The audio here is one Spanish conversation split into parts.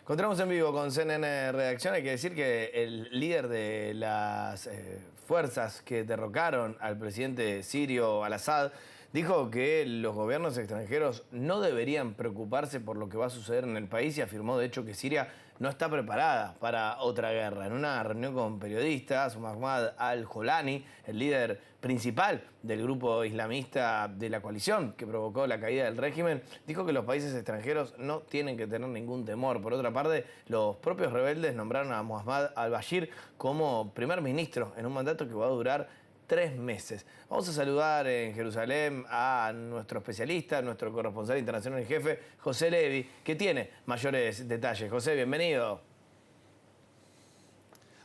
Encontramos en vivo con CNN Redacción. Hay que decir que el líder de las fuerzas que derrocaron al presidente sirio al-Assad dijo que los gobiernos extranjeros no deberían preocuparse por lo que va a suceder en el país y afirmó de hecho que Siria no está preparada para otra guerra. En una reunión con periodistas, Mahmoud al-Jolani, el líder principal del grupo islamista de la coalición que provocó la caída del régimen, dijo que los países extranjeros no tienen que tener ningún temor. Por otra parte, los propios rebeldes nombraron a Mohammad al-Bashir como primer ministro en un mandato que va a durar 3 meses. Vamos a saludar en Jerusalén a nuestro especialista, nuestro corresponsal internacional en jefe, José Levi, que tiene mayores detalles. José, bienvenido.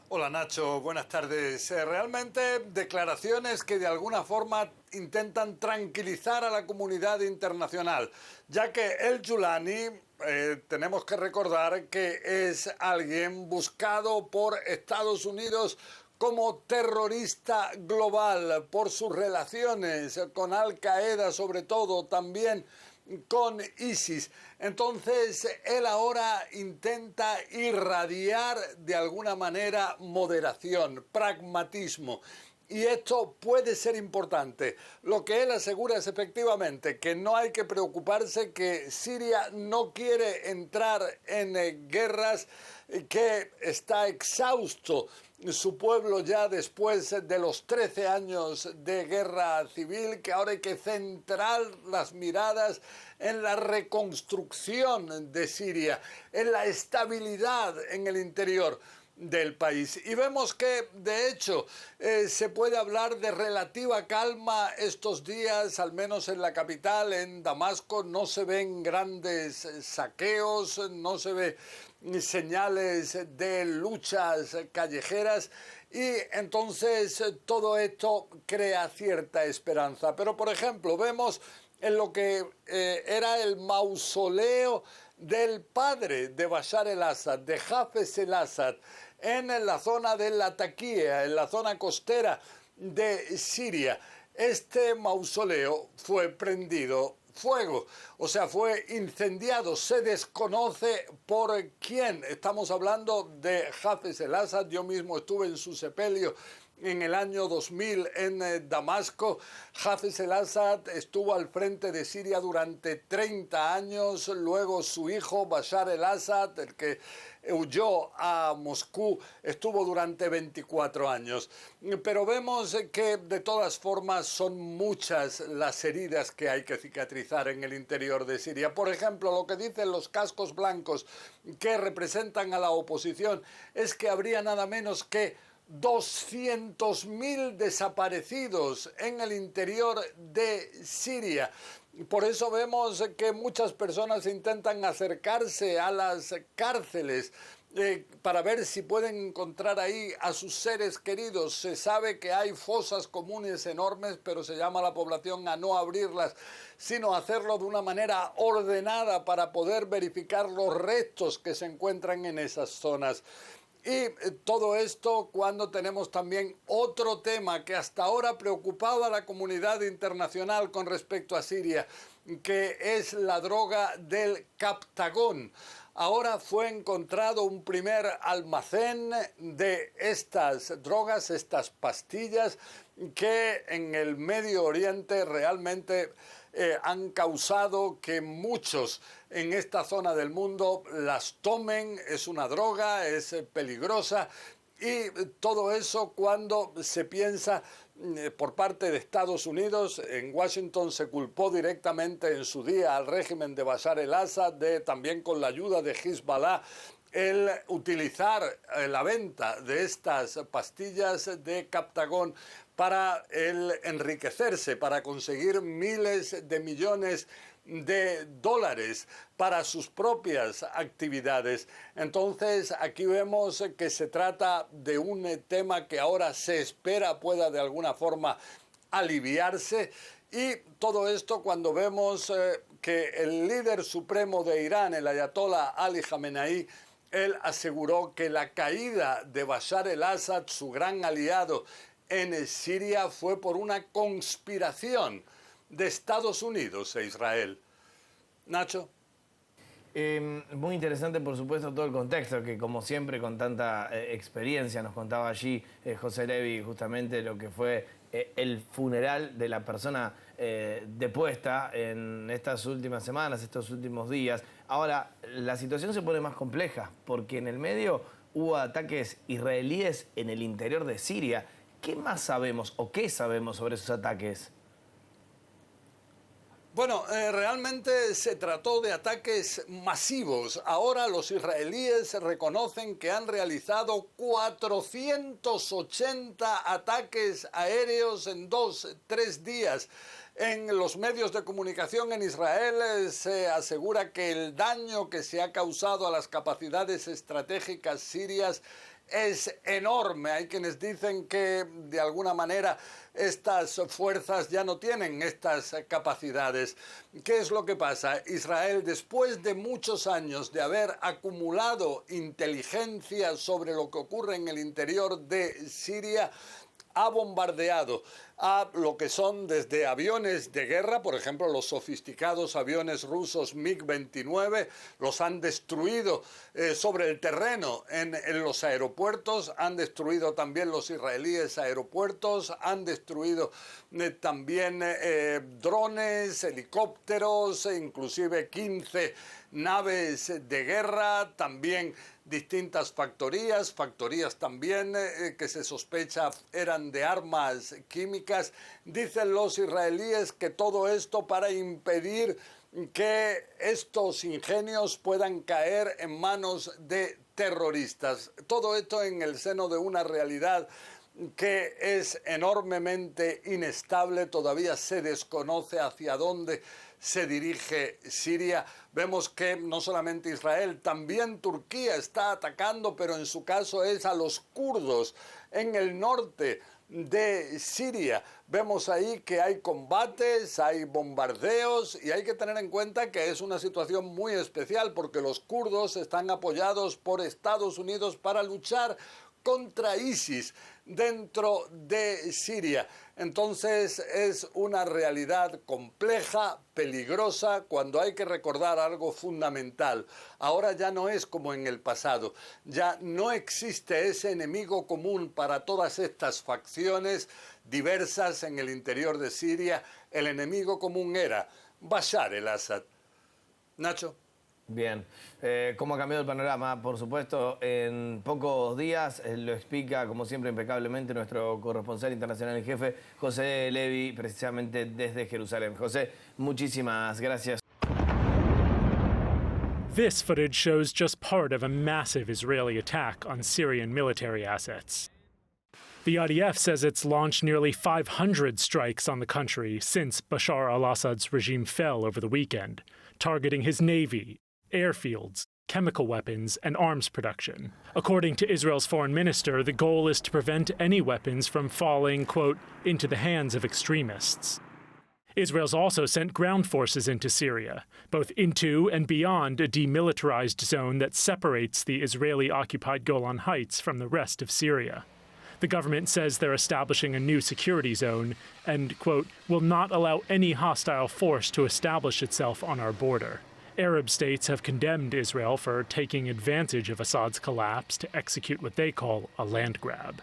Hola Nacho, buenas tardes. Realmente declaraciones que de alguna forma intentan tranquilizar a la comunidad internacional, ya que el Julani, tenemos que recordar que es alguien buscado por Estados Unidos como terrorista global por sus relaciones con Al-Qaeda, sobre todo también con ISIS. Entonces, él ahora intenta irradiar de alguna manera moderación, pragmatismo. Y esto puede ser importante. Lo que él asegura es efectivamente que no hay que preocuparse, que Siria no quiere entrar en guerras, que está exhausto su pueblo ya después de los 13 años de guerra civil, que ahora hay que centrar las miradas en la reconstrucción de Siria, en la estabilidad en el interior del país. Y vemos que, de hecho, se puede hablar de relativa calma estos días, al menos en la capital, en Damasco. No se ven grandes saqueos, no se ve señales de luchas callejeras, y entonces todo esto crea cierta esperanza. Pero, por ejemplo, vemos en lo que era el mausoleo del padre de Bashar el-Assad, de Hafez el-Assad, en la zona de Latakia, en la zona costera de Siria. Este mausoleo fue prendido fuego, o sea, fue incendiado. Se desconoce por quién. Estamos hablando de Hafez el-Assad. Yo mismo estuve en su sepelio en el año 2000 en Damasco. Hafez el-Assad estuvo al frente de Siria durante 30 años. Luego su hijo Bashar el-Assad, el que huyó a Moscú, estuvo durante 24 años. Pero vemos que de todas formas son muchas las heridas que hay que cicatrizar en el interior de Siria. Por ejemplo, lo que dicen los cascos blancos que representan a la oposición es que habría nada menos que 200.000 desaparecidos en el interior de Siria. Por eso vemos que muchas personas intentan acercarse a las cárceles para ver si pueden encontrar ahí a sus seres queridos. Se sabe que hay fosas comunes enormes, pero se llama a la población a no abrirlas, sino hacerlo de una manera ordenada para poder verificar los restos que se encuentran en esas zonas. Y todo esto cuando tenemos también otro tema que hasta ahora preocupaba a la comunidad internacional con respecto a Siria, que es la droga del Captagón. Ahora fue encontrado un primer almacén de estas drogas, estas pastillas, que en el Medio Oriente realmente han causado que muchos en esta zona del mundo las tomen. Es una droga, es peligrosa, y todo eso cuando se piensa por parte de Estados Unidos. En Washington se culpó directamente en su día al régimen de Bashar el-Assad también con la ayuda de Hezbollah, el utilizar la venta de estas pastillas de Captagón para el enriquecerse, para conseguir miles de millones de dólares para sus propias actividades. Entonces aquí vemos que se trata de un tema que ahora se espera pueda de alguna forma aliviarse. Y todo esto cuando vemos que el líder supremo de Irán, el ayatollah Ali Khamenei, él aseguró que la caída de Bashar el-Assad, su gran aliado en Siria, fue por una conspiración de Estados Unidos e Israel. Nacho. Muy interesante, por supuesto, todo el contexto, que como siempre, con tanta experiencia, nos contaba allí José Levi, justamente lo que fue el funeral de la persona depuesta en estas últimas semanas, estos últimos días. Ahora, la situación se pone más compleja, porque en el medio hubo ataques israelíes en el interior de Siria. ¿Qué más sabemos o qué sabemos sobre esos ataques? Bueno, realmente se trató de ataques masivos. Ahora los israelíes reconocen que han realizado 480 ataques aéreos en 2-3 días. En los medios de comunicación en Israel se asegura que el daño que se ha causado a las capacidades estratégicas sirias es enorme. Hay quienes dicen que de alguna manera estas fuerzas ya no tienen estas capacidades. ¿Qué es lo que pasa? Israel, después de muchos años de haber acumulado inteligencia sobre lo que ocurre en el interior de Siria, ha bombardeado a lo que son desde aviones de guerra, por ejemplo, los sofisticados aviones rusos MiG-29, los han destruido sobre el terreno en los aeropuertos, han destruido también los israelíes aeropuertos, han destruido también drones, helicópteros, inclusive 15 naves de guerra, también distintas factorías también que se sospecha eran de armas químicas. Dicen los israelíes que todo esto para impedir que estos ingenios puedan caer en manos de terroristas. Todo esto en el seno de una realidad que es enormemente inestable. Todavía se desconoce hacia dónde se dirige Siria. Vemos que no solamente Israel, también Turquía está atacando, pero en su caso es a los kurdos en el norte de Siria. Vemos ahí que hay combates, hay bombardeos y hay que tener en cuenta que es una situación muy especial porque los kurdos están apoyados por Estados Unidos para luchar contra ISIS dentro de Siria. Entonces es una realidad compleja, peligrosa, cuando hay que recordar algo fundamental. Ahora ya no es como en el pasado, ya no existe ese enemigo común para todas estas facciones diversas en el interior de Siria. El enemigo común era Bashar el-Assad. Nacho. Bien, ¿cómo ha cambiado el panorama? Por supuesto, en pocos días lo explica, como siempre, impecablemente nuestro corresponsal internacional en jefe, José Levi, precisamente desde Jerusalén. José, muchísimas gracias. This footage shows just part of a massive Israeli attack on Syrian military assets. The IDF says it's launched nearly 500 strikes on the country since Bashar al-Assad's regime fell over the weekend, targeting his navy, airfields, chemical weapons, and arms production. According to Israel's foreign minister, the goal is to prevent any weapons from falling, quote, into the hands of extremists. Israel's also sent ground forces into Syria, both into and beyond a demilitarized zone that separates the Israeli-occupied Golan Heights from the rest of Syria. The government says they're establishing a new security zone and, quote, will not allow any hostile force to establish itself on our border. Arab states have condemned Israel for taking advantage of Assad's collapse to execute what they call a land grab.